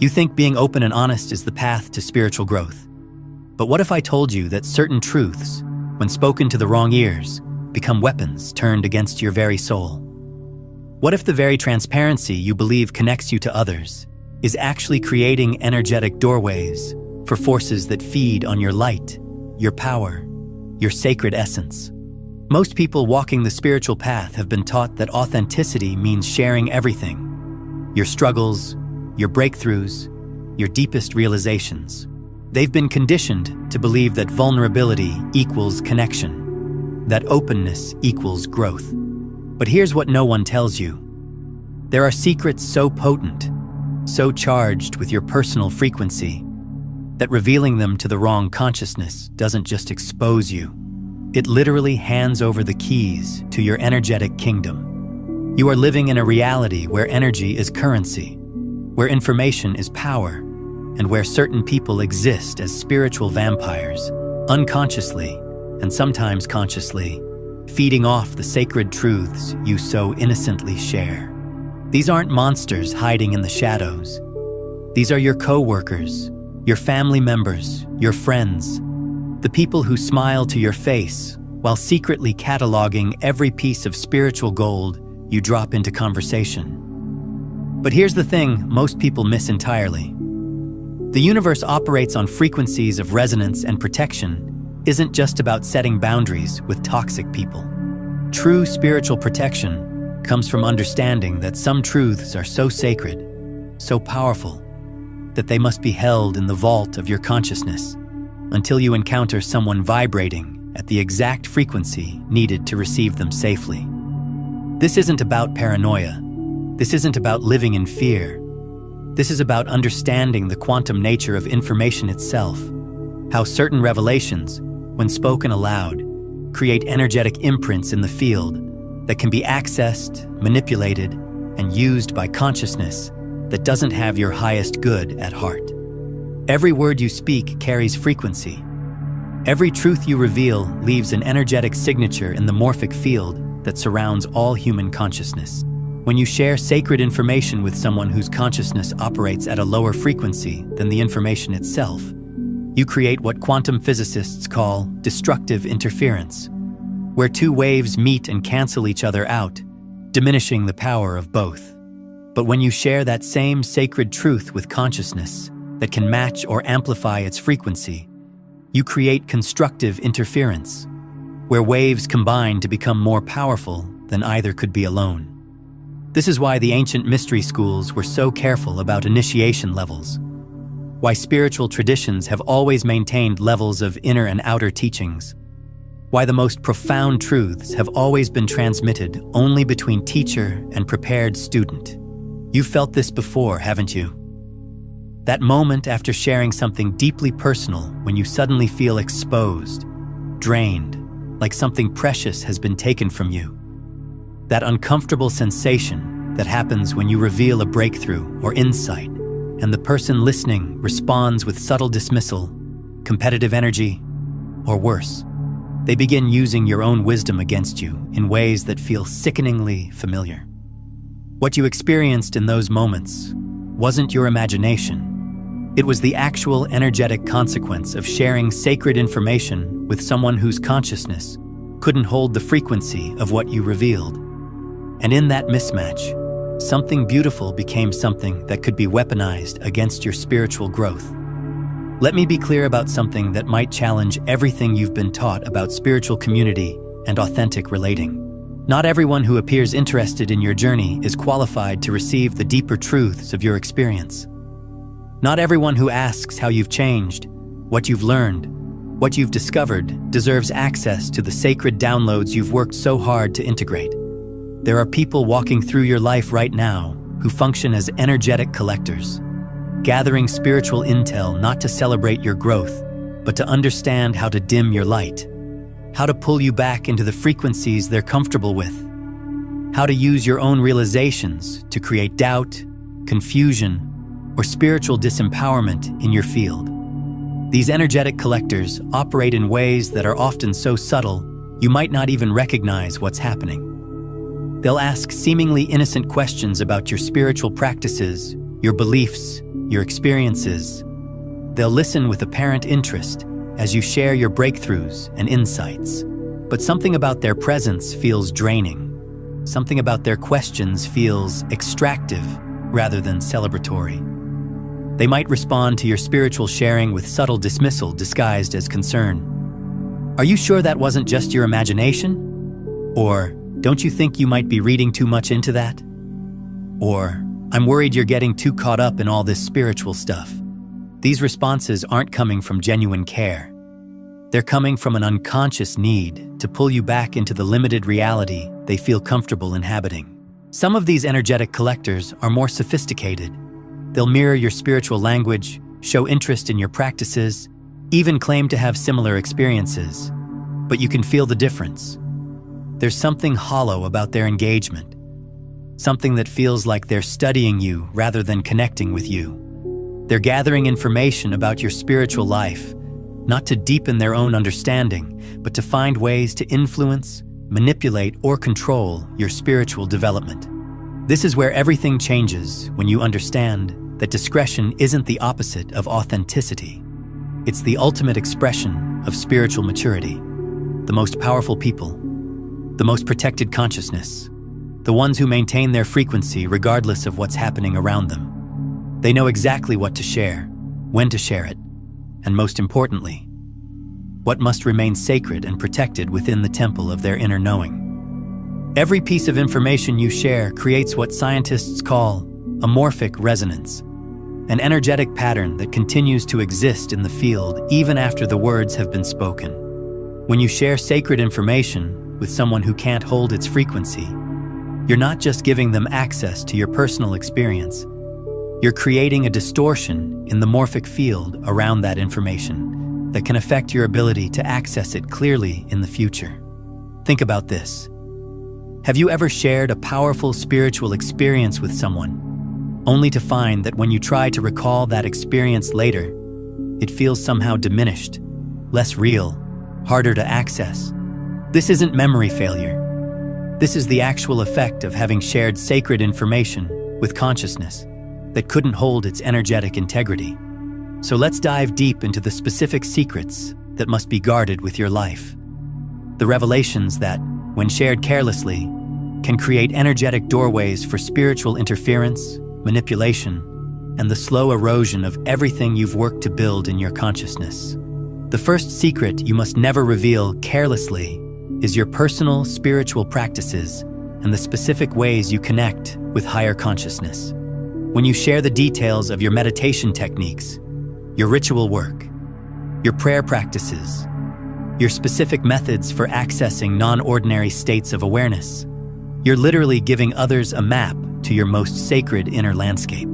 You think being open and honest is the path to spiritual growth. But what if I told you that certain truths, when spoken to the wrong ears, become weapons turned against your very soul? What if the very transparency you believe connects you to others is actually creating energetic doorways for forces that feed on your light, your power, your sacred essence? Most people walking the spiritual path have been taught that authenticity means sharing everything: your struggles, your breakthroughs, your deepest realizations. They've been conditioned to believe that vulnerability equals connection, that openness equals growth. But here's what no one tells you. There are secrets so potent, so charged with your personal frequency, that revealing them to the wrong consciousness doesn't just expose you. It literally hands over the keys to your energetic kingdom. You are living in a reality where energy is currency, where information is power, and where certain people exist as spiritual vampires, unconsciously, and sometimes consciously, feeding off the sacred truths you so innocently share. These aren't monsters hiding in the shadows. These are your co-workers, your family members, your friends, the people who smile to your face while secretly cataloging every piece of spiritual gold you drop into conversation. But here's the thing most people miss entirely. The universe operates on frequencies of resonance, and protection isn't just about setting boundaries with toxic people. True spiritual protection comes from understanding that some truths are so sacred, so powerful, that they must be held in the vault of your consciousness until you encounter someone vibrating at the exact frequency needed to receive them safely. This isn't about paranoia. This isn't about living in fear. This is about understanding the quantum nature of information itself, how certain revelations, when spoken aloud, create energetic imprints in the field that can be accessed, manipulated, and used by consciousness that doesn't have your highest good at heart. Every word you speak carries frequency. Every truth you reveal leaves an energetic signature in the morphic field that surrounds all human consciousness. When you share sacred information with someone whose consciousness operates at a lower frequency than the information itself, you create what quantum physicists call destructive interference, where two waves meet and cancel each other out, diminishing the power of both. But when you share that same sacred truth with consciousness that can match or amplify its frequency, you create constructive interference, where waves combine to become more powerful than either could be alone. This is why the ancient mystery schools were so careful about initiation levels, why spiritual traditions have always maintained levels of inner and outer teachings, why the most profound truths have always been transmitted only between teacher and prepared student. You've felt this before, haven't you? That moment after sharing something deeply personal when you suddenly feel exposed, drained, like something precious has been taken from you. That uncomfortable sensation that happens when you reveal a breakthrough or insight, and the person listening responds with subtle dismissal, competitive energy, or worse. They begin using your own wisdom against you in ways that feel sickeningly familiar. What you experienced in those moments wasn't your imagination. It was the actual energetic consequence of sharing sacred information with someone whose consciousness couldn't hold the frequency of what you revealed. And in that mismatch, something beautiful became something that could be weaponized against your spiritual growth. Let me be clear about something that might challenge everything you've been taught about spiritual community and authentic relating. Not everyone who appears interested in your journey is qualified to receive the deeper truths of your experience. Not everyone who asks how you've changed, what you've learned, what you've discovered deserves access to the sacred downloads you've worked so hard to integrate. There are people walking through your life right now who function as energetic collectors, gathering spiritual intel not to celebrate your growth, but to understand how to dim your light, how to pull you back into the frequencies they're comfortable with, how to use your own realizations to create doubt, confusion, or spiritual disempowerment in your field. These energetic collectors operate in ways that are often so subtle you might not even recognize what's happening. They'll ask seemingly innocent questions about your spiritual practices, your beliefs, your experiences. They'll listen with apparent interest as you share your breakthroughs and insights. But something about their presence feels draining. Something about their questions feels extractive rather than celebratory. They might respond to your spiritual sharing with subtle dismissal disguised as concern. Are you sure that wasn't just your imagination? Or, don't you think you might be reading too much into that? Or, I'm worried you're getting too caught up in all this spiritual stuff. These responses aren't coming from genuine care. They're coming from an unconscious need to pull you back into the limited reality they feel comfortable inhabiting. Some of these energetic collectors are more sophisticated. They'll mirror your spiritual language, show interest in your practices, even claim to have similar experiences. But you can feel the difference. There's something hollow about their engagement. Something that feels like they're studying you rather than connecting with you. They're gathering information about your spiritual life, not to deepen their own understanding, but to find ways to influence, manipulate, or control your spiritual development. This is where everything changes when you understand that discretion isn't the opposite of authenticity. It's the ultimate expression of spiritual maturity. The most powerful people, the most protected consciousness, the ones who maintain their frequency regardless of what's happening around them. They know exactly what to share, when to share it, and most importantly, what must remain sacred and protected within the temple of their inner knowing. Every piece of information you share creates what scientists call a morphic resonance, an energetic pattern that continues to exist in the field even after the words have been spoken. When you share sacred information with someone who can't hold its frequency, you're not just giving them access to your personal experience. You're creating a distortion in the morphic field around that information that can affect your ability to access it clearly in the future. Think about this. Have you ever shared a powerful spiritual experience with someone, only to find that when you try to recall that experience later, it feels somehow diminished, less real, harder to access? This isn't memory failure. This is the actual effect of having shared sacred information with consciousness that couldn't hold its energetic integrity. So let's dive deep into the specific secrets that must be guarded with your life. The revelations that, when shared carelessly, can create energetic doorways for spiritual interference, manipulation, and the slow erosion of everything you've worked to build in your consciousness. The first secret you must never reveal carelessly is your personal spiritual practices and the specific ways you connect with higher consciousness. When you share the details of your meditation techniques, your ritual work, your prayer practices, your specific methods for accessing non-ordinary states of awareness, you're literally giving others a map to your most sacred inner landscape.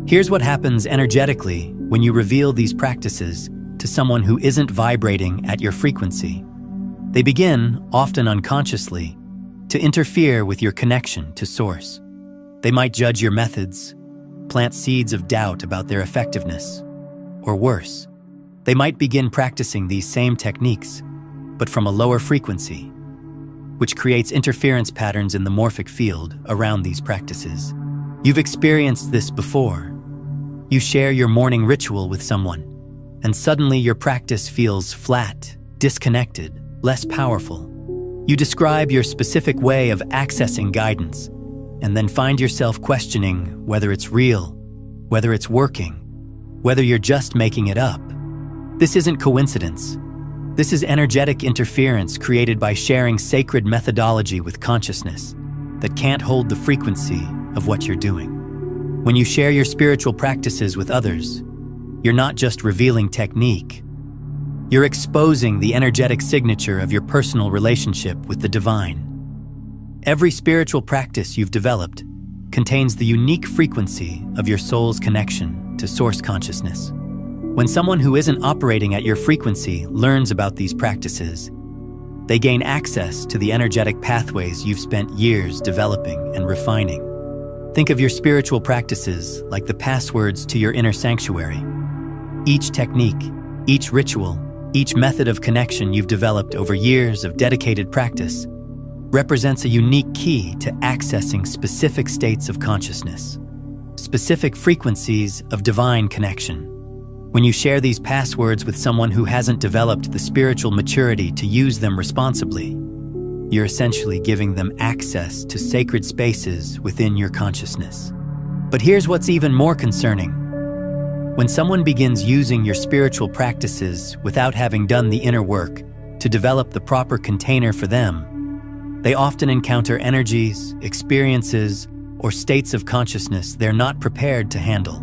Here's what happens energetically when you reveal these practices to someone who isn't vibrating at your frequency. They begin, often unconsciously, to interfere with your connection to Source. They might judge your methods, plant seeds of doubt about their effectiveness, or worse, they might begin practicing these same techniques, but from a lower frequency, which creates interference patterns in the morphic field around these practices. You've experienced this before. You share your morning ritual with someone, and suddenly your practice feels flat, disconnected, less powerful. You describe your specific way of accessing guidance, and then find yourself questioning whether it's real, whether it's working, whether you're just making it up. This isn't coincidence. This is energetic interference created by sharing sacred methodology with consciousness that can't hold the frequency of what you're doing. When you share your spiritual practices with others, you're not just revealing technique. You're exposing the energetic signature of your personal relationship with the divine. Every spiritual practice you've developed contains the unique frequency of your soul's connection to Source consciousness. When someone who isn't operating at your frequency learns about these practices, they gain access to the energetic pathways you've spent years developing and refining. Think of your spiritual practices like the passwords to your inner sanctuary. Each technique, each ritual, each method of connection you've developed over years of dedicated practice represents a unique key to accessing specific states of consciousness. specific frequencies of divine connection. When you share these passwords with someone who hasn't developed the spiritual maturity to use them responsibly, you're essentially giving them access to sacred spaces within your consciousness. But here's what's even more concerning. When someone begins using your spiritual practices without having done the inner work to develop the proper container for them, they often encounter energies, experiences, or states of consciousness they're not prepared to handle.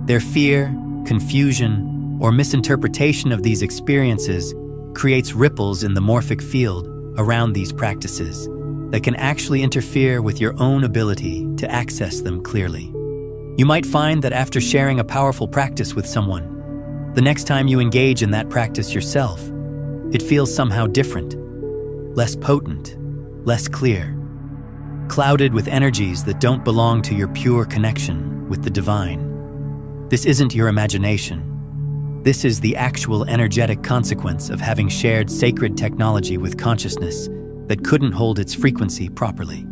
Their fear, confusion, or misinterpretation of these experiences creates ripples in the morphic field around these practices that can actually interfere with your own ability to access them clearly. You might find that after sharing a powerful practice with someone, the next time you engage in that practice yourself, it feels somehow different, less potent, less clear, clouded with energies that don't belong to your pure connection with the divine. This isn't your imagination. This is the actual energetic consequence of having shared sacred technology with consciousness that couldn't hold its frequency properly.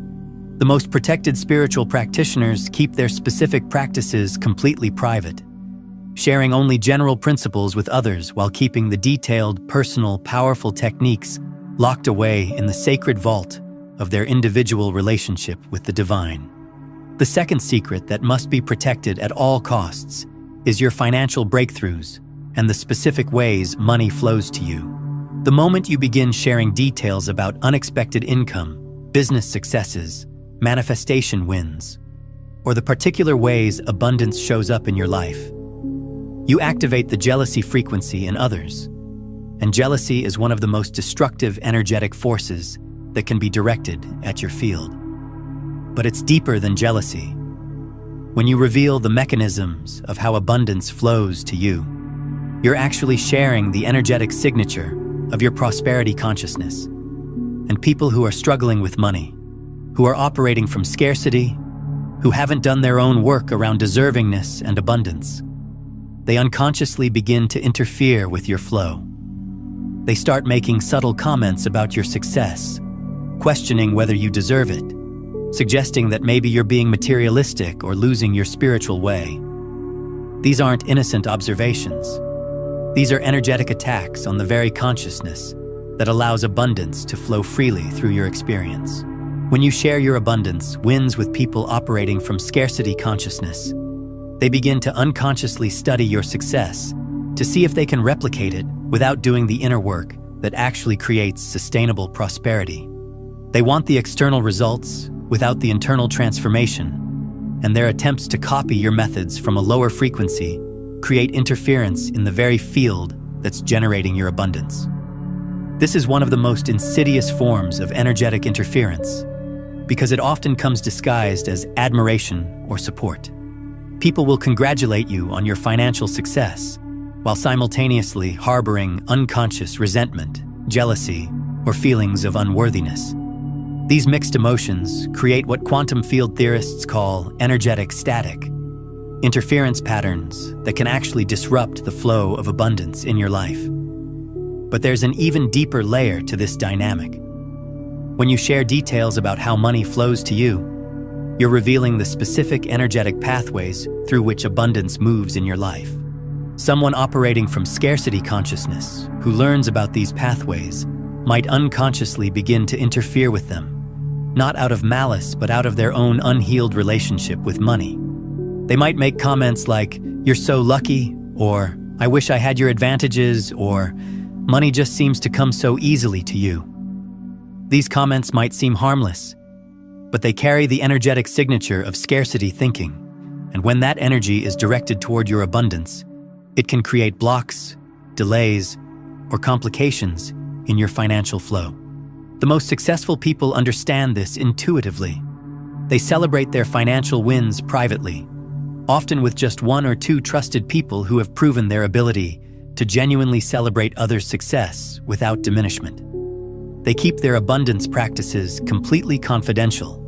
The most protected spiritual practitioners keep their specific practices completely private, sharing only general principles with others while keeping the detailed, personal, powerful techniques locked away in the sacred vault of their individual relationship with the divine. The second secret that must be protected at all costs is your financial breakthroughs and the specific ways money flows to you. The moment you begin sharing details about unexpected income, business successes, manifestation wins, or the particular ways abundance shows up in your life, you activate the jealousy frequency in others. And jealousy is one of the most destructive energetic forces that can be directed at your field. But it's deeper than jealousy. When you reveal the mechanisms of how abundance flows to you, you're actually sharing the energetic signature of your prosperity consciousness. And people who are struggling with money, who are operating from scarcity, who haven't done their own work around deservingness and abundance, they unconsciously begin to interfere with your flow. They start making subtle comments about your success, questioning whether you deserve it, suggesting that maybe you're being materialistic or losing your spiritual way. These aren't innocent observations. These are energetic attacks on the very consciousness that allows abundance to flow freely through your experience. When you share your abundance wins with people operating from scarcity consciousness, they begin to unconsciously study your success to see if they can replicate it without doing the inner work that actually creates sustainable prosperity. They want the external results without the internal transformation, and their attempts to copy your methods from a lower frequency create interference in the very field that's generating your abundance. This is one of the most insidious forms of energetic interference because it often comes disguised as admiration or support. People will congratulate you on your financial success while simultaneously harboring unconscious resentment, jealousy, or feelings of unworthiness. These mixed emotions create what quantum field theorists call energetic static, interference patterns that can actually disrupt the flow of abundance in your life. But there's an even deeper layer to this dynamic. When you share details about how money flows to you, you're revealing the specific energetic pathways through which abundance moves in your life. Someone operating from scarcity consciousness who learns about these pathways might unconsciously begin to interfere with them, not out of malice, but out of their own unhealed relationship with money. They might make comments like, "You're so lucky," or "I wish I had your advantages," or "Money just seems to come so easily to you." These comments might seem harmless, but they carry the energetic signature of scarcity thinking, and when that energy is directed toward your abundance, it can create blocks, delays, or complications in your financial flow. The most successful people understand this intuitively. They celebrate their financial wins privately, often with just one or two trusted people who have proven their ability to genuinely celebrate others' success without diminishment. They keep their abundance practices completely confidential,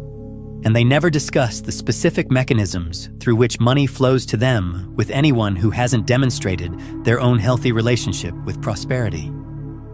and they never discuss the specific mechanisms through which money flows to them with anyone who hasn't demonstrated their own healthy relationship with prosperity.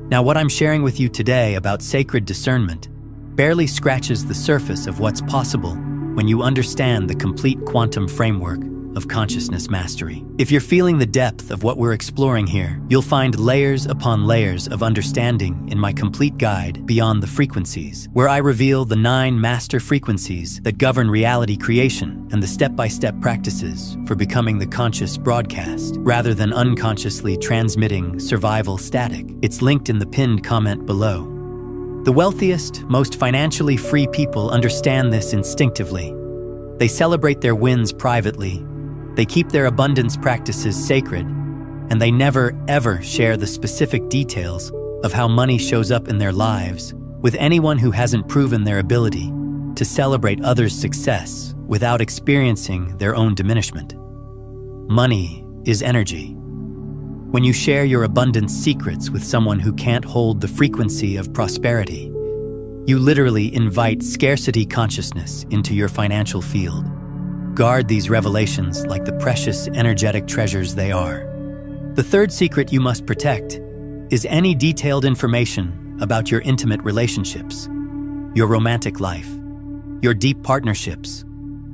Now, what I'm sharing with you today about sacred discernment barely scratches the surface of what's possible when you understand the complete quantum framework of consciousness mastery. If you're feeling the depth of what we're exploring here, you'll find layers upon layers of understanding in my complete guide, Beyond the Frequencies, where I reveal the 9 master frequencies that govern reality creation and the step-by-step practices for becoming the conscious broadcast, rather than unconsciously transmitting survival static. It's linked in the pinned comment below. The wealthiest, most financially free people understand this instinctively. They celebrate their wins privately. They keep their abundance practices sacred, and they never, ever share the specific details of how money shows up in their lives with anyone who hasn't proven their ability to celebrate others' success without experiencing their own diminishment. Money is energy. When you share your abundance secrets with someone who can't hold the frequency of prosperity, you literally invite scarcity consciousness into your financial field. Guard these revelations like the precious, energetic treasures they are. The third secret you must protect is any detailed information about your intimate relationships, your romantic life, your deep partnerships,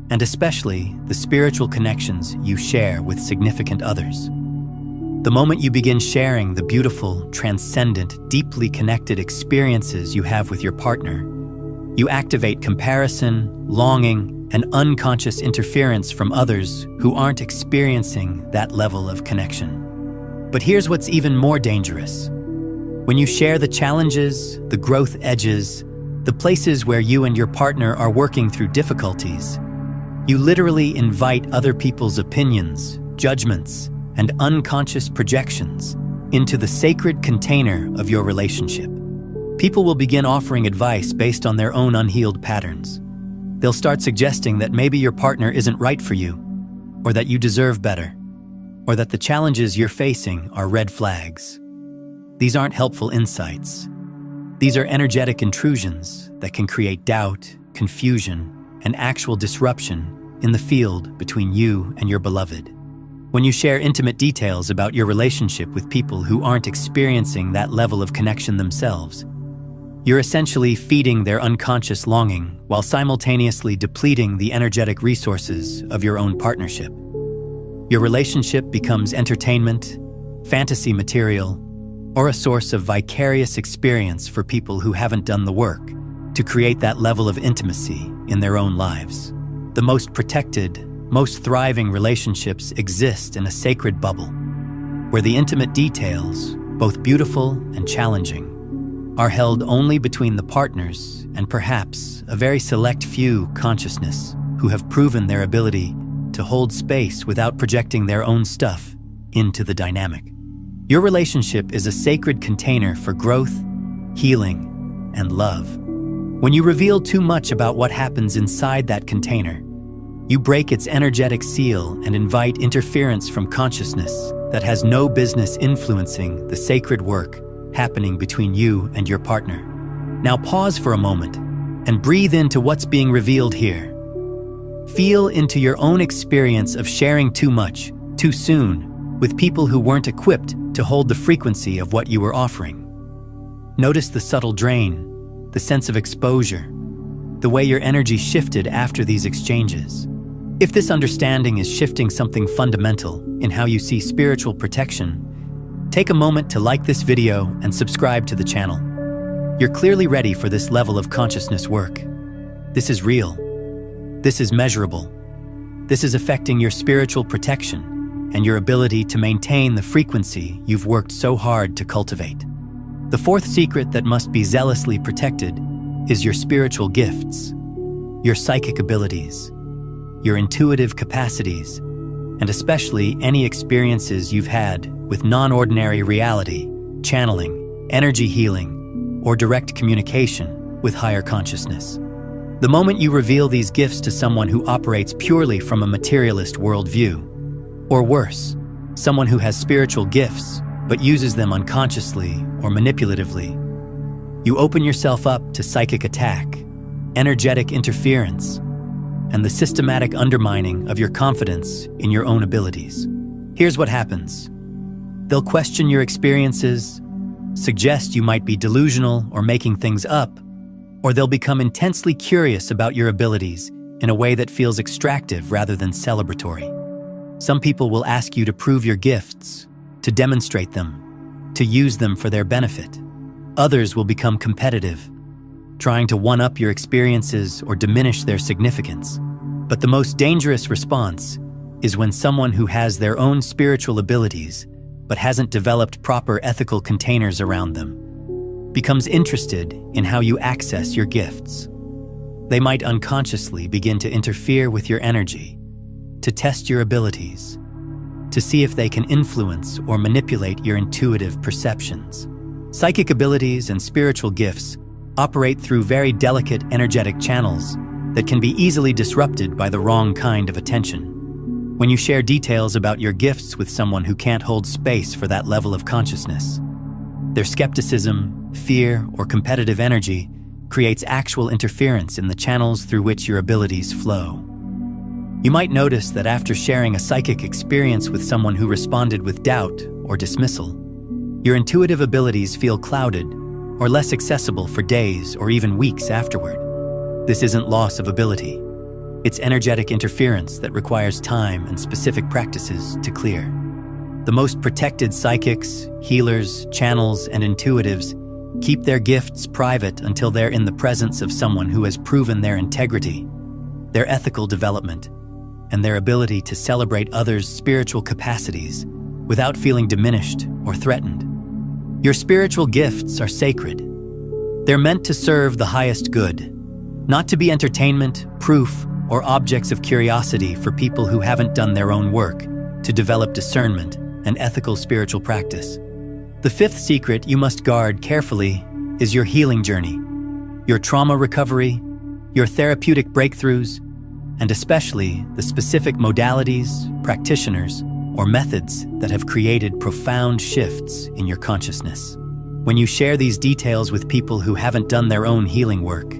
and especially the spiritual connections you share with significant others. The moment you begin sharing the beautiful, transcendent, deeply connected experiences you have with your partner, you activate comparison, longing, and unconscious interference from others who aren't experiencing that level of connection. But here's what's even more dangerous. When you share the challenges, the growth edges, the places where you and your partner are working through difficulties, you literally invite other people's opinions, judgments, and unconscious projections into the sacred container of your relationship. People will begin offering advice based on their own unhealed patterns. They'll start suggesting that maybe your partner isn't right for you, or that you deserve better, or that the challenges you're facing are red flags. These aren't helpful insights. These are energetic intrusions that can create doubt, confusion, and actual disruption in the field between you and your beloved. When you share intimate details about your relationship with people who aren't experiencing that level of connection themselves, you're essentially feeding their unconscious longing while simultaneously depleting the energetic resources of your own partnership. Your relationship becomes entertainment, fantasy material, or a source of vicarious experience for people who haven't done the work to create that level of intimacy in their own lives. The most protected, most thriving relationships exist in a sacred bubble, where the intimate details, both beautiful and challenging, are held only between the partners and perhaps a very select few consciousness who have proven their ability to hold space without projecting their own stuff into the dynamic. Your relationship is a sacred container for growth, healing, and love. When you reveal too much about what happens inside that container, you break its energetic seal and invite interference from consciousness that has no business influencing the sacred work happening between you and your partner. Now pause for a moment and breathe into what's being revealed here. Feel into your own experience of sharing too much, too soon, with people who weren't equipped to hold the frequency of what you were offering. Notice the subtle drain, the sense of exposure, the way your energy shifted after these exchanges. If this understanding is shifting something fundamental in how you see spiritual protection, take a moment to like this video and subscribe to the channel. You're clearly ready for this level of consciousness work. This is real. This is measurable. This is affecting your spiritual protection and your ability to maintain the frequency you've worked so hard to cultivate. The fourth secret that must be zealously protected is your spiritual gifts, your psychic abilities, your intuitive capacities, and especially any experiences you've had with non-ordinary reality, channeling, energy healing, or direct communication with higher consciousness. The moment you reveal these gifts to someone who operates purely from a materialist worldview, or worse, someone who has spiritual gifts but uses them unconsciously or manipulatively, you open yourself up to psychic attack, energetic interference, and the systematic undermining of your confidence in your own abilities. Here's what happens. They'll question your experiences, suggest you might be delusional or making things up, or they'll become intensely curious about your abilities, in a way that feels extractive rather than celebratory. Some people will ask you to prove your gifts, to demonstrate them, to use them for their benefit. Others will become competitive, trying to one-up your experiences or diminish their significance. But the most dangerous response is when someone who has their own spiritual abilities but hasn't developed proper ethical containers around them becomes interested in how you access your gifts. They might unconsciously begin to interfere with your energy, to test your abilities, to see if they can influence or manipulate your intuitive perceptions. Psychic abilities and spiritual gifts operate through very delicate energetic channels that can be easily disrupted by the wrong kind of attention. When you share details about your gifts with someone who can't hold space for that level of consciousness, their skepticism, fear, or competitive energy creates actual interference in the channels through which your abilities flow. You might notice that after sharing a psychic experience with someone who responded with doubt or dismissal, your intuitive abilities feel clouded or less accessible for days or even weeks afterward. This isn't loss of ability. It's energetic interference that requires time and specific practices to clear. The most protected psychics, healers, channels, and intuitives keep their gifts private until they're in the presence of someone who has proven their integrity, their ethical development, and their ability to celebrate others' spiritual capacities without feeling diminished or threatened. Your spiritual gifts are sacred. They're meant to serve the highest good, not to be entertainment, proof, or objects of curiosity for people who haven't done their own work to develop discernment and ethical spiritual practice. The fifth secret you must guard carefully is your healing journey, your trauma recovery, your therapeutic breakthroughs, and especially the specific modalities, practitioners, or methods that have created profound shifts in your consciousness. When you share these details with people who haven't done their own healing work,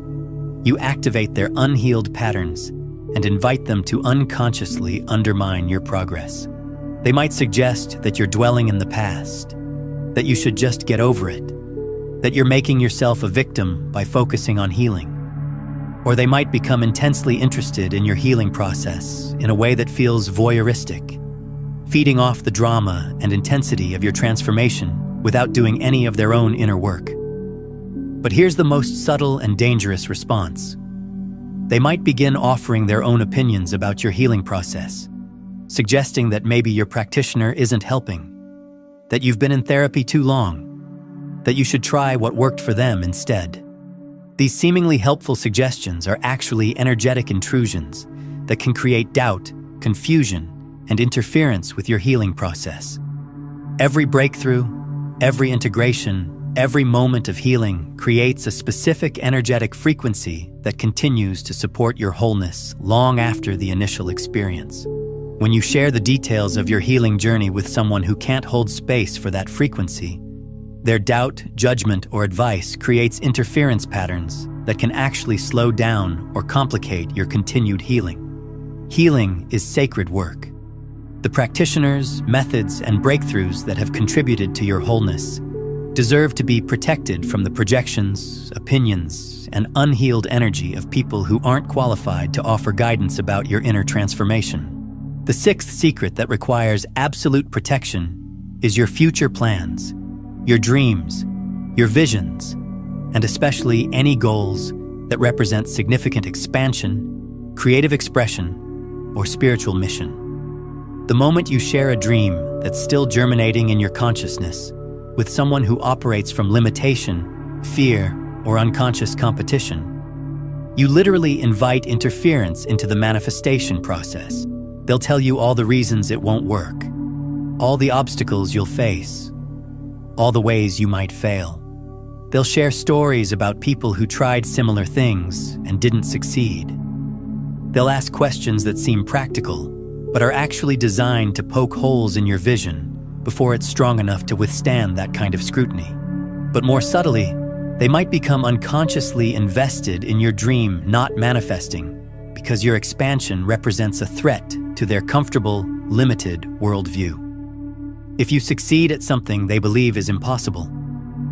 you activate their unhealed patterns and invite them to unconsciously undermine your progress. They might suggest that you're dwelling in the past, that you should just get over it, that you're making yourself a victim by focusing on healing. Or they might become intensely interested in your healing process in a way that feels voyeuristic, feeding off the drama and intensity of your transformation without doing any of their own inner work. But here's the most subtle and dangerous response. They might begin offering their own opinions about your healing process, suggesting that maybe your practitioner isn't helping, that you've been in therapy too long, that you should try what worked for them instead. These seemingly helpful suggestions are actually energetic intrusions that can create doubt, confusion, and interference with your healing process. Every breakthrough, every integration, every moment of healing creates a specific energetic frequency that continues to support your wholeness long after the initial experience. When you share the details of your healing journey with someone who can't hold space for that frequency, their doubt, judgment, or advice creates interference patterns that can actually slow down or complicate your continued healing. Healing is sacred work. The practitioners, methods, and breakthroughs that have contributed to your wholeness deserve to be protected from the projections, opinions, and unhealed energy of people who aren't qualified to offer guidance about your inner transformation. The sixth secret that requires absolute protection is your future plans, your dreams, your visions, and especially any goals that represent significant expansion, creative expression, or spiritual mission. The moment you share a dream that's still germinating in your consciousness with someone who operates from limitation, fear, or unconscious competition, you literally invite interference into the manifestation process. They'll tell you all the reasons it won't work, all the obstacles you'll face, all the ways you might fail. They'll share stories about people who tried similar things and didn't succeed. They'll ask questions that seem practical, but are actually designed to poke holes in your vision before it's strong enough to withstand that kind of scrutiny. But more subtly, they might become unconsciously invested in your dream not manifesting because your expansion represents a threat to their comfortable, limited worldview. If you succeed at something they believe is impossible,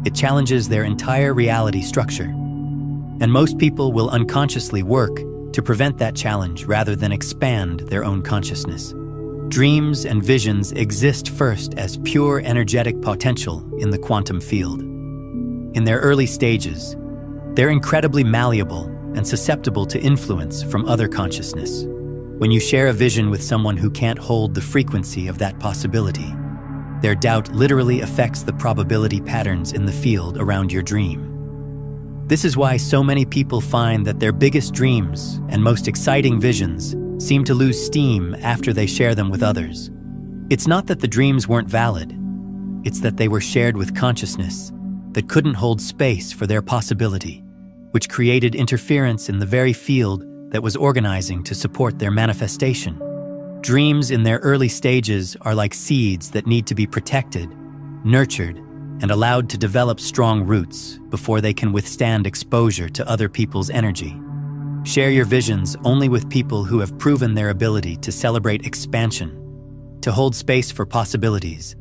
it challenges their entire reality structure. And most people will unconsciously work to prevent that challenge rather than expand their own consciousness. Dreams and visions exist first as pure energetic potential in the quantum field. In their early stages, they're incredibly malleable and susceptible to influence from other consciousness. When you share a vision with someone who can't hold the frequency of that possibility, their doubt literally affects the probability patterns in the field around your dream. This is why so many people find that their biggest dreams and most exciting visions seem to lose steam after they share them with others. It's not that the dreams weren't valid, it's that they were shared with consciousness that couldn't hold space for their possibility, which created interference in the very field that was organizing to support their manifestation. Dreams in their early stages are like seeds that need to be protected, nurtured, and allowed to develop strong roots before they can withstand exposure to other people's energy. Share your visions only with people who have proven their ability to celebrate expansion, to hold space for possibilities,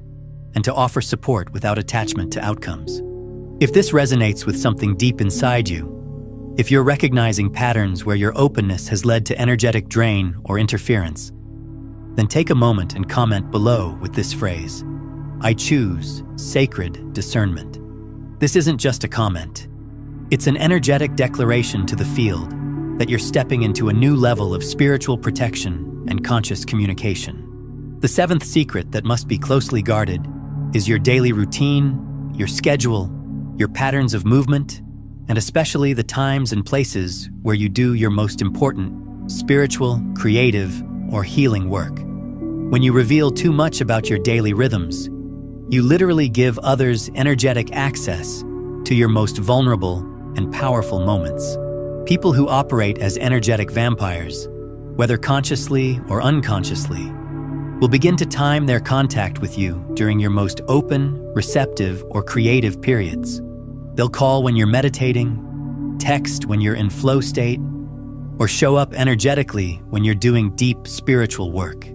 and to offer support without attachment to outcomes. If this resonates with something deep inside you, if you're recognizing patterns where your openness has led to energetic drain or interference, then take a moment and comment below with this phrase: "I choose sacred discernment." This isn't just a comment. It's an energetic declaration to the field that you're stepping into a new level of spiritual protection and conscious communication. The seventh secret that must be closely guarded is your daily routine, your schedule, your patterns of movement, and especially the times and places where you do your most important spiritual, creative, or healing work. When you reveal too much about your daily rhythms, you literally give others energetic access to your most vulnerable and powerful moments. People who operate as energetic vampires, whether consciously or unconsciously, will begin to time their contact with you during your most open, receptive, or creative periods. They'll call when you're meditating, text when you're in flow state, or show up energetically when you're doing deep spiritual work.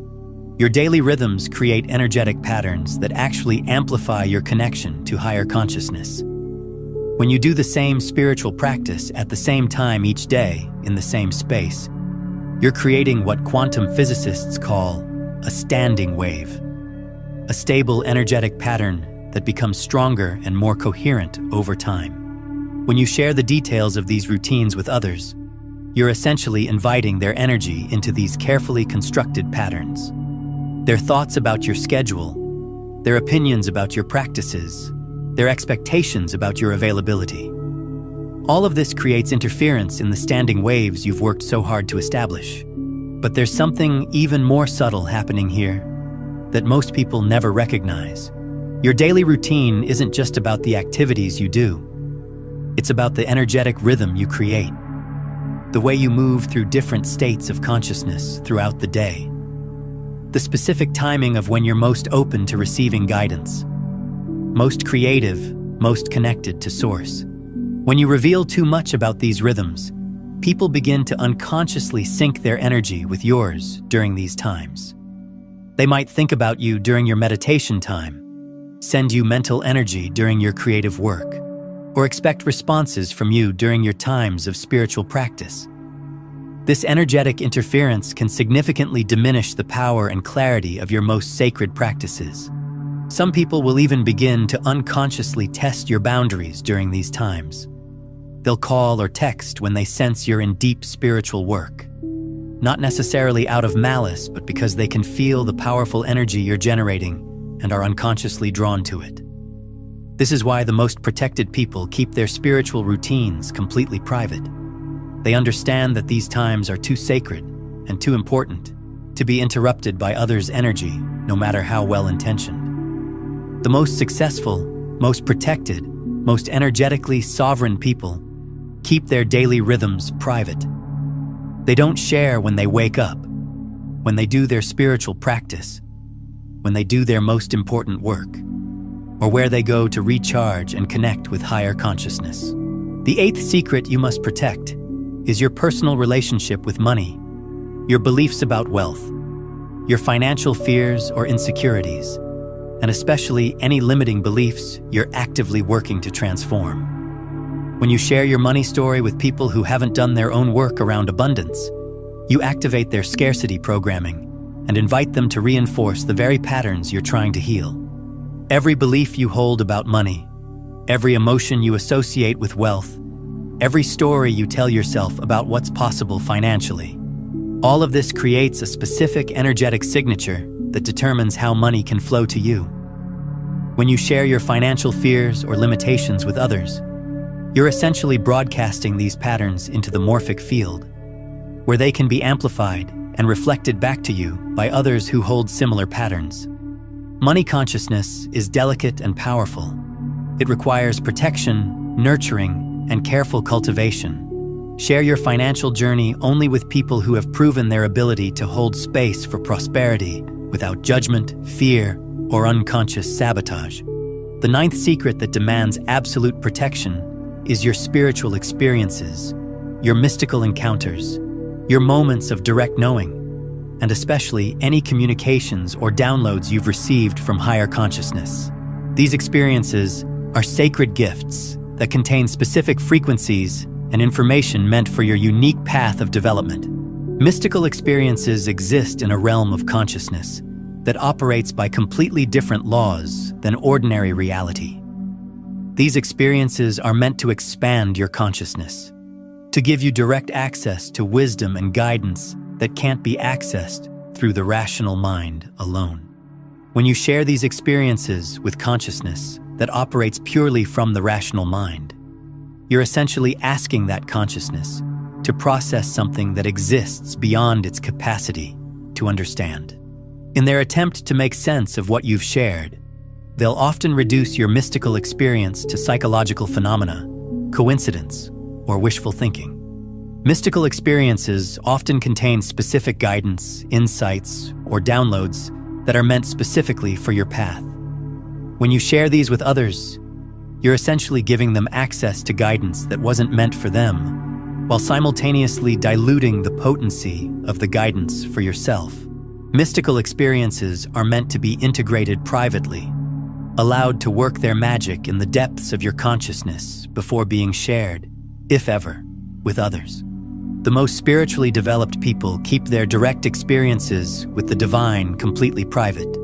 Your daily rhythms create energetic patterns that actually amplify your connection to higher consciousness. When you do the same spiritual practice at the same time each day in the same space, you're creating what quantum physicists call a standing wave, a stable energetic pattern that becomes stronger and more coherent over time. When you share the details of these routines with others, you're essentially inviting their energy into these carefully constructed patterns. Their thoughts about your schedule, their opinions about your practices, their expectations about your availability. All of this creates interference in the standing waves you've worked so hard to establish. But there's something even more subtle happening here that most people never recognize. Your daily routine isn't just about the activities you do. It's about the energetic rhythm you create, the way you move through different states of consciousness throughout the day, the specific timing of when you're most open to receiving guidance, most creative, most connected to source. When you reveal too much about these rhythms, people begin to unconsciously sync their energy with yours during these times. They might think about you during your meditation time, send you mental energy during your creative work, or expect responses from you during your times of spiritual practice. This energetic interference can significantly diminish the power and clarity of your most sacred practices. Some people will even begin to unconsciously test your boundaries during these times. They'll call or text when they sense you're in deep spiritual work, not necessarily out of malice, but because they can feel the powerful energy you're generating and are unconsciously drawn to it. This is why the most protected people keep their spiritual routines completely private. They understand that these times are too sacred and too important to be interrupted by others' energy, no matter how well-intentioned. The most successful, most protected, most energetically sovereign people keep their daily rhythms private. They don't share when they wake up, when they do their spiritual practice, when they do their most important work, or where they go to recharge and connect with higher consciousness. The eighth secret you must protect is your personal relationship with money, your beliefs about wealth, your financial fears or insecurities, and especially any limiting beliefs you're actively working to transform. When you share your money story with people who haven't done their own work around abundance, you activate their scarcity programming and invite them to reinforce the very patterns you're trying to heal. Every belief you hold about money, every emotion you associate with wealth, every story you tell yourself about what's possible financially, all of this creates a specific energetic signature that determines how money can flow to you. When you share your financial fears or limitations with others, you're essentially broadcasting these patterns into the morphic field, where they can be amplified and reflected back to you by others who hold similar patterns. Money consciousness is delicate and powerful. It requires protection, nurturing, and careful cultivation. Share your financial journey only with people who have proven their ability to hold space for prosperity without judgment, fear, or unconscious sabotage. The ninth secret that demands absolute protection is your spiritual experiences, your mystical encounters, your moments of direct knowing, and especially any communications or downloads you've received from higher consciousness. These experiences are sacred gifts that contain specific frequencies and information meant for your unique path of development. Mystical experiences exist in a realm of consciousness that operates by completely different laws than ordinary reality. These experiences are meant to expand your consciousness, to give you direct access to wisdom and guidance that can't be accessed through the rational mind alone. When you share these experiences with consciousness that operates purely from the rational mind, you're essentially asking that consciousness to process something that exists beyond its capacity to understand. In their attempt to make sense of what you've shared, they'll often reduce your mystical experience to psychological phenomena, coincidence, or wishful thinking. Mystical experiences often contain specific guidance, insights, or downloads that are meant specifically for your path. When you share these with others, you're essentially giving them access to guidance that wasn't meant for them, while simultaneously diluting the potency of the guidance for yourself. Mystical experiences are meant to be integrated privately, allowed to work their magic in the depths of your consciousness before being shared, if ever, with others. The most spiritually developed people keep their direct experiences with the divine completely private,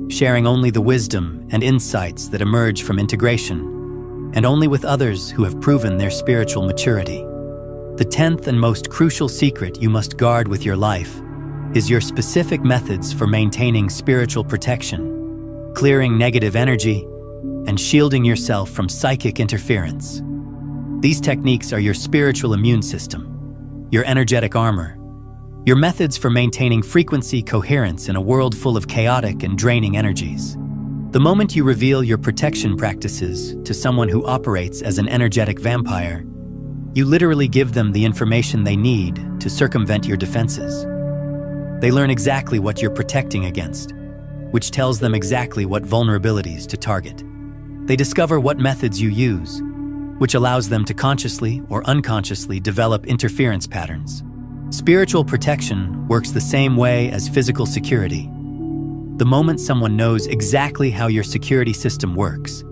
sharing only the wisdom and insights that emerge from integration, and only with others who have proven their spiritual maturity. The 10th and most crucial secret you must guard with your life is your specific methods for maintaining spiritual protection, clearing negative energy, and shielding yourself from psychic interference. These techniques are your spiritual immune system, your energetic armor, your methods for maintaining frequency coherence in a world full of chaotic and draining energies. The moment you reveal your protection practices to someone who operates as an energetic vampire, you literally give them the information they need to circumvent your defenses. They learn exactly what you're protecting against, which tells them exactly what vulnerabilities to target. They discover what methods you use, which allows them to consciously or unconsciously develop interference patterns. Spiritual protection works the same way as physical security. The moment someone knows exactly how your security system works,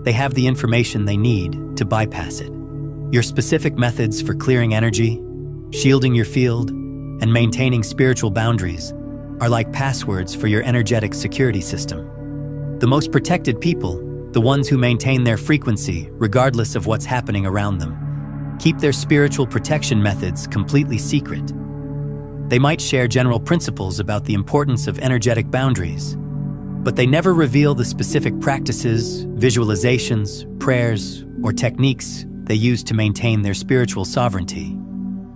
they have the information they need to bypass it. Your specific methods for clearing energy, shielding your field, and maintaining spiritual boundaries are like passwords for your energetic security system. The most protected people, the ones who maintain their frequency regardless of what's happening around them, keep their spiritual protection methods completely secret. They might share general principles about the importance of energetic boundaries, but they never reveal the specific practices, visualizations, prayers, or techniques they use to maintain their spiritual sovereignty.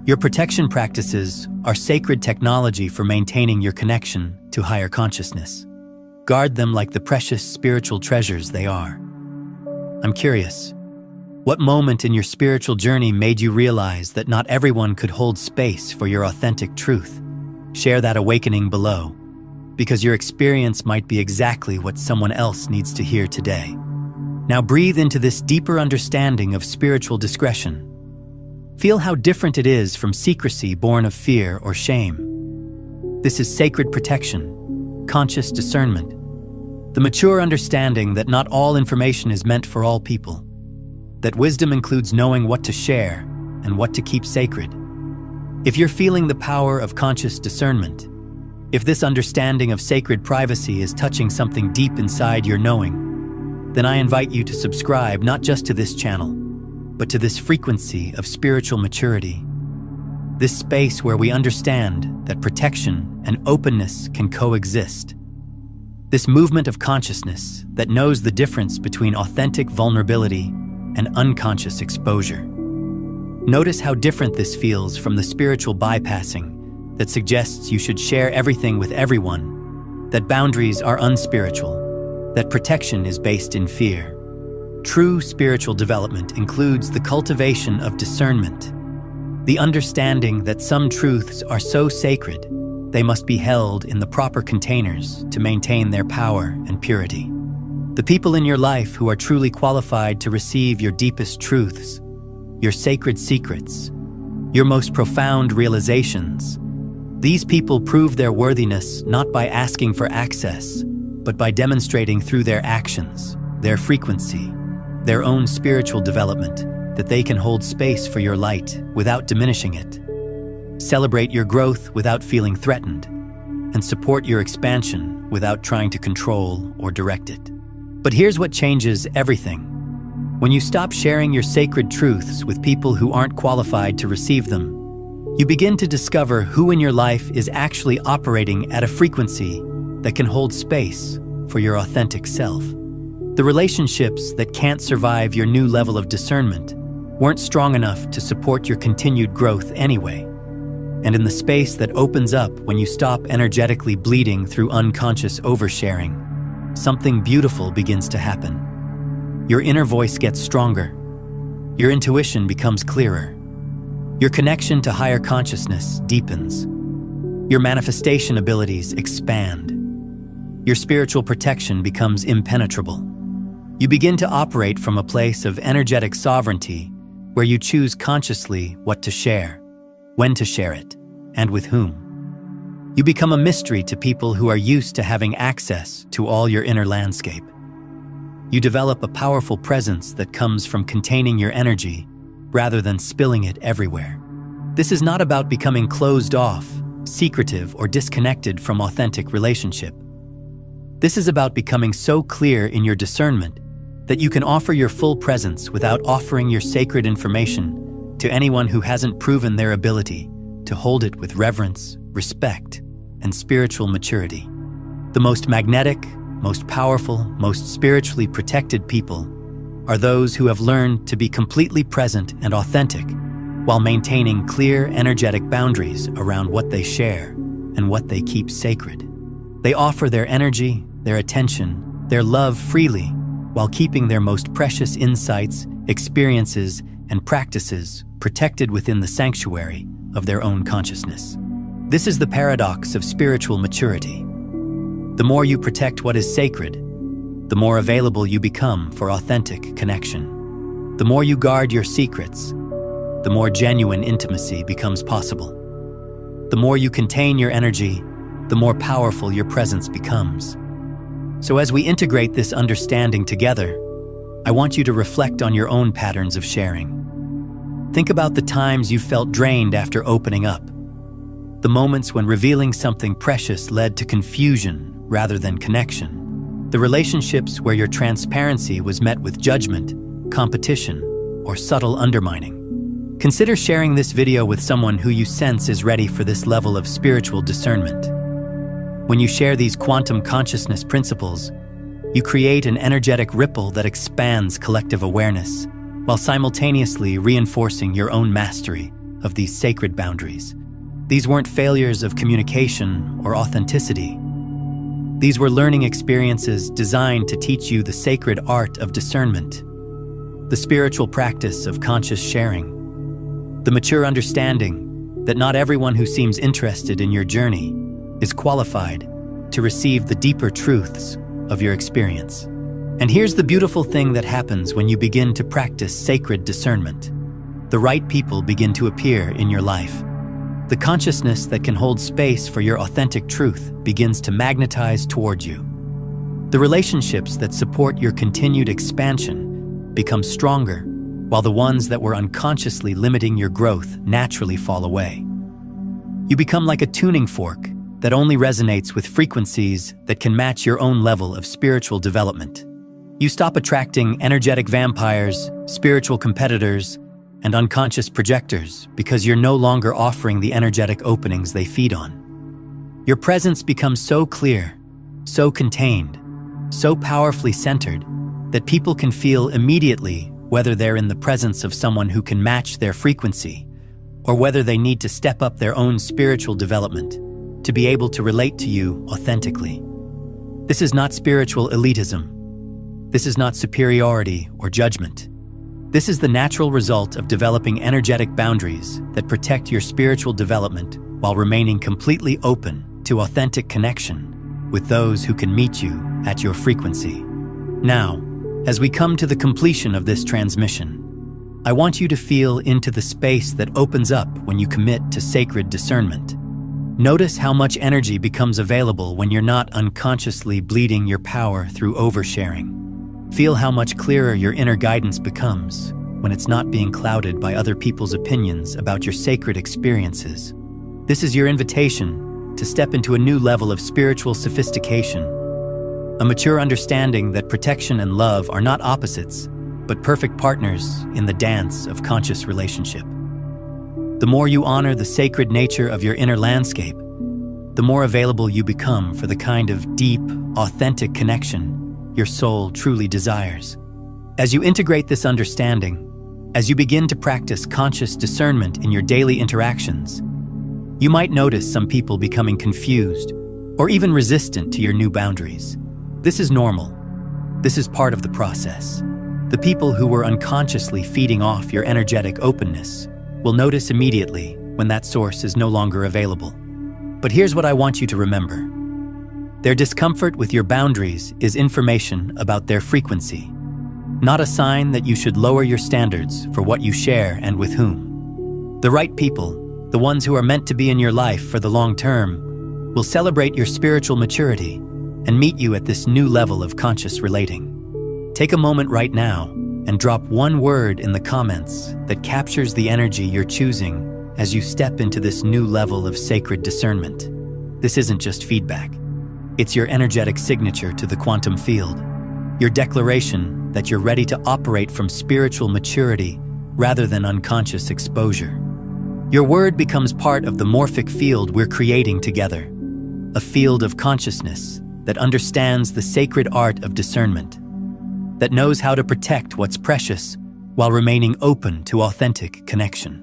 Your protection practices are sacred technology for maintaining your connection to higher consciousness. Guard them like the precious spiritual treasures they are. I'm curious, what moment in your spiritual journey made you realize that not everyone could hold space for your authentic truth? Share that awakening below, because your experience might be exactly what someone else needs to hear today. Now breathe into this deeper understanding of spiritual discretion. Feel how different it is from secrecy born of fear or shame. This is sacred protection, conscious discernment, the mature understanding that not all information is meant for all people, that wisdom includes knowing what to share and what to keep sacred. If you're feeling the power of conscious discernment, if this understanding of sacred privacy is touching something deep inside your knowing, then I invite you to subscribe not just to this channel, but to this frequency of spiritual maturity. This space where we understand that protection and openness can coexist. This movement of consciousness that knows the difference between authentic vulnerability and unconscious exposure. Notice how different this feels from the spiritual bypassing that suggests you should share everything with everyone, that boundaries are unspiritual, that protection is based in fear. True spiritual development includes the cultivation of discernment, the understanding that some truths are so sacred they must be held in the proper containers to maintain their power and purity. The people in your life who are truly qualified to receive your deepest truths, your sacred secrets, your most profound realizations, these people prove their worthiness not by asking for access, but by demonstrating through their actions, their frequency, their own spiritual development, that they can hold space for your light without diminishing it. Celebrate your growth without feeling threatened, and support your expansion without trying to control or direct it. But here's what changes everything. When you stop sharing your sacred truths with people who aren't qualified to receive them, you begin to discover who in your life is actually operating at a frequency that can hold space for your authentic self. The relationships that can't survive your new level of discernment weren't strong enough to support your continued growth anyway. And in the space that opens up when you stop energetically bleeding through unconscious oversharing, something beautiful begins to happen. Your inner voice gets stronger. Your intuition becomes clearer. Your connection to higher consciousness deepens. Your manifestation abilities expand. Your spiritual protection becomes impenetrable. You begin to operate from a place of energetic sovereignty where you choose consciously what to share, when to share it, and with whom. You become a mystery to people who are used to having access to all your inner landscape. You develop a powerful presence that comes from containing your energy rather than spilling it everywhere. This is not about becoming closed off, secretive, or disconnected from authentic relationship. This is about becoming so clear in your discernment that you can offer your full presence without offering your sacred information to anyone who hasn't proven their ability to hold it with reverence, respect, and spiritual maturity. The most magnetic, most powerful, most spiritually protected people are those who have learned to be completely present and authentic while maintaining clear, energetic boundaries around what they share and what they keep sacred. They offer their energy, their attention, their love freely while keeping their most precious insights, experiences, and practices protected within the sanctuary of their own consciousness. This is the paradox of spiritual maturity. The more you protect what is sacred, the more available you become for authentic connection. The more you guard your secrets, the more genuine intimacy becomes possible. The more you contain your energy, the more powerful your presence becomes. So as we integrate this understanding together, I want you to reflect on your own patterns of sharing. Think about the times you felt drained after opening up, the moments when revealing something precious led to confusion rather than connection, the relationships where your transparency was met with judgment, competition, or subtle undermining. Consider sharing this video with someone who you sense is ready for this level of spiritual discernment. When you share these quantum consciousness principles, you create an energetic ripple that expands collective awareness, while simultaneously reinforcing your own mastery of these sacred boundaries. These weren't failures of communication or authenticity. These were learning experiences designed to teach you the sacred art of discernment, the spiritual practice of conscious sharing, the mature understanding that not everyone who seems interested in your journey is qualified to receive the deeper truths of your experience. And here's the beautiful thing that happens when you begin to practice sacred discernment. The right people begin to appear in your life. The consciousness that can hold space for your authentic truth begins to magnetize toward you. The relationships that support your continued expansion become stronger while the ones that were unconsciously limiting your growth naturally fall away. You become like a tuning fork that only resonates with frequencies that can match your own level of spiritual development. You stop attracting energetic vampires, spiritual competitors, and unconscious projectors because you're no longer offering the energetic openings they feed on. Your presence becomes so clear, so contained, so powerfully centered that people can feel immediately whether they're in the presence of someone who can match their frequency or whether they need to step up their own spiritual development to be able to relate to you authentically. This is not spiritual elitism. This is not superiority or judgment. This is the natural result of developing energetic boundaries that protect your spiritual development while remaining completely open to authentic connection with those who can meet you at your frequency. Now, as we come to the completion of this transmission, I want you to feel into the space that opens up when you commit to sacred discernment. Notice how much energy becomes available when you're not unconsciously bleeding your power through oversharing. Feel how much clearer your inner guidance becomes when it's not being clouded by other people's opinions about your sacred experiences. This is your invitation to step into a new level of spiritual sophistication, a mature understanding that protection and love are not opposites, but perfect partners in the dance of conscious relationship. The more you honor the sacred nature of your inner landscape, the more available you become for the kind of deep, authentic connection your soul truly desires. As you integrate this understanding, as you begin to practice conscious discernment in your daily interactions, you might notice some people becoming confused or even resistant to your new boundaries. This is normal. This is part of the process. The people who were unconsciously feeding off your energetic openness will notice immediately when that source is no longer available. But here's what I want you to remember. Their discomfort with your boundaries is information about their frequency, not a sign that you should lower your standards for what you share and with whom. The right people, the ones who are meant to be in your life for the long term, will celebrate your spiritual maturity and meet you at this new level of conscious relating. Take a moment right now and drop one word in the comments that captures the energy you're choosing as you step into this new level of sacred discernment. This isn't just feedback. It's your energetic signature to the quantum field, your declaration that you're ready to operate from spiritual maturity rather than unconscious exposure. Your word becomes part of the morphic field we're creating together, a field of consciousness that understands the sacred art of discernment, that knows how to protect what's precious while remaining open to authentic connection.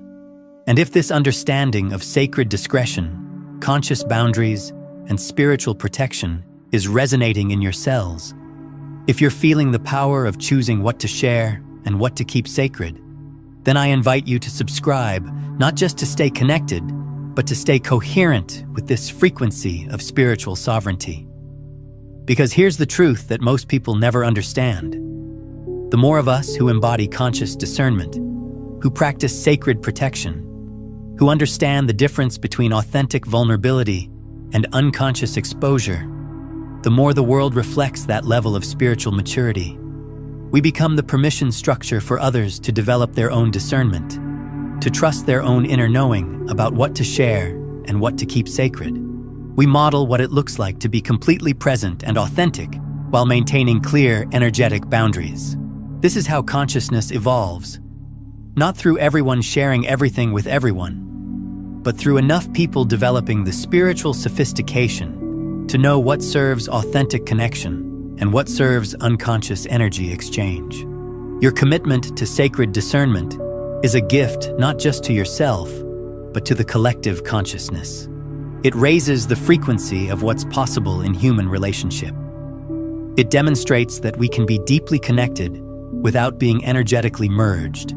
And if this understanding of sacred discretion, conscious boundaries, and spiritual protection is resonating in your cells, if you're feeling the power of choosing what to share and what to keep sacred, then I invite you to subscribe, not just to stay connected, but to stay coherent with this frequency of spiritual sovereignty. Because here's the truth that most people never understand. The more of us who embody conscious discernment, who practice sacred protection, who understand the difference between authentic vulnerability and unconscious exposure, the more the world reflects that level of spiritual maturity. We become the permission structure for others to develop their own discernment, to trust their own inner knowing about what to share and what to keep sacred. We model what it looks like to be completely present and authentic while maintaining clear, energetic boundaries. This is how consciousness evolves, not through everyone sharing everything with everyone, but through enough people developing the spiritual sophistication to know what serves authentic connection and what serves unconscious energy exchange. Your commitment to sacred discernment is a gift not just to yourself, but to the collective consciousness. It raises the frequency of what's possible in human relationship. It demonstrates that we can be deeply connected without being energetically merged,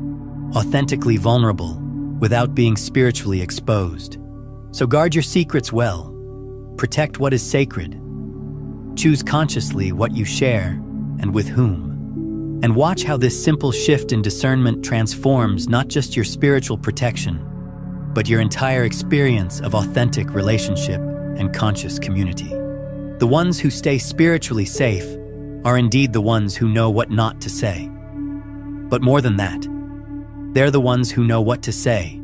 authentically vulnerable without being spiritually exposed. So guard your secrets well. Protect what is sacred. Choose consciously what you share and with whom. And watch how this simple shift in discernment transforms not just your spiritual protection, but your entire experience of authentic relationship and conscious community. The ones who stay spiritually safe are indeed the ones who know what not to say. But more than that, They're the ones who know what to say,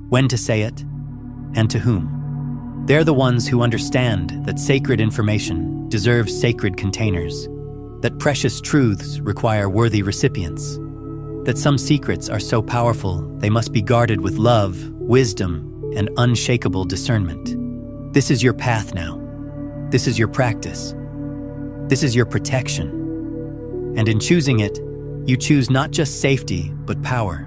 when to say it, and to whom. They're the ones who understand that sacred information deserves sacred containers, that precious truths require worthy recipients, that some secrets are so powerful they must be guarded with love, wisdom, and unshakable discernment. This is your path now. This is your practice. This is your protection. And in choosing it, you choose not just safety, but power.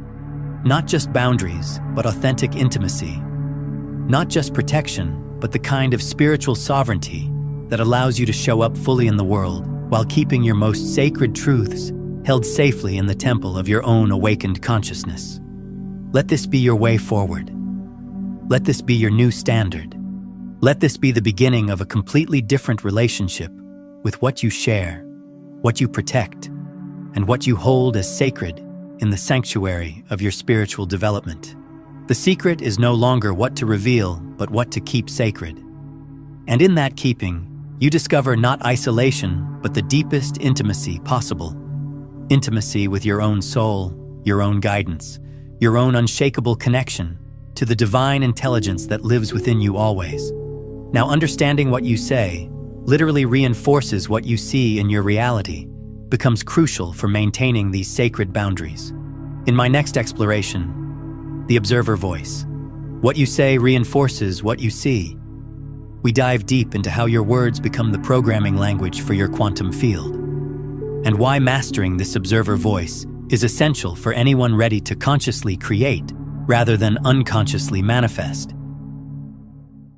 Not just boundaries, but authentic intimacy. Not just protection, but the kind of spiritual sovereignty that allows you to show up fully in the world while keeping your most sacred truths held safely in the temple of your own awakened consciousness. Let this be your way forward. Let this be your new standard. Let this be the beginning of a completely different relationship with what you share, what you protect, and what you hold as sacred in the sanctuary of your spiritual development. The secret is no longer what to reveal, but what to keep sacred. And in that keeping, you discover not isolation, but the deepest intimacy possible. Intimacy with your own soul, your own guidance, your own unshakable connection to the divine intelligence that lives within you always. Now, understanding what you say literally reinforces what you see in your reality, becomes crucial for maintaining these sacred boundaries. In my next exploration, the observer voice. What you say reinforces what you see. We dive deep into how your words become the programming language for your quantum field, and why mastering this observer voice is essential for anyone ready to consciously create rather than unconsciously manifest.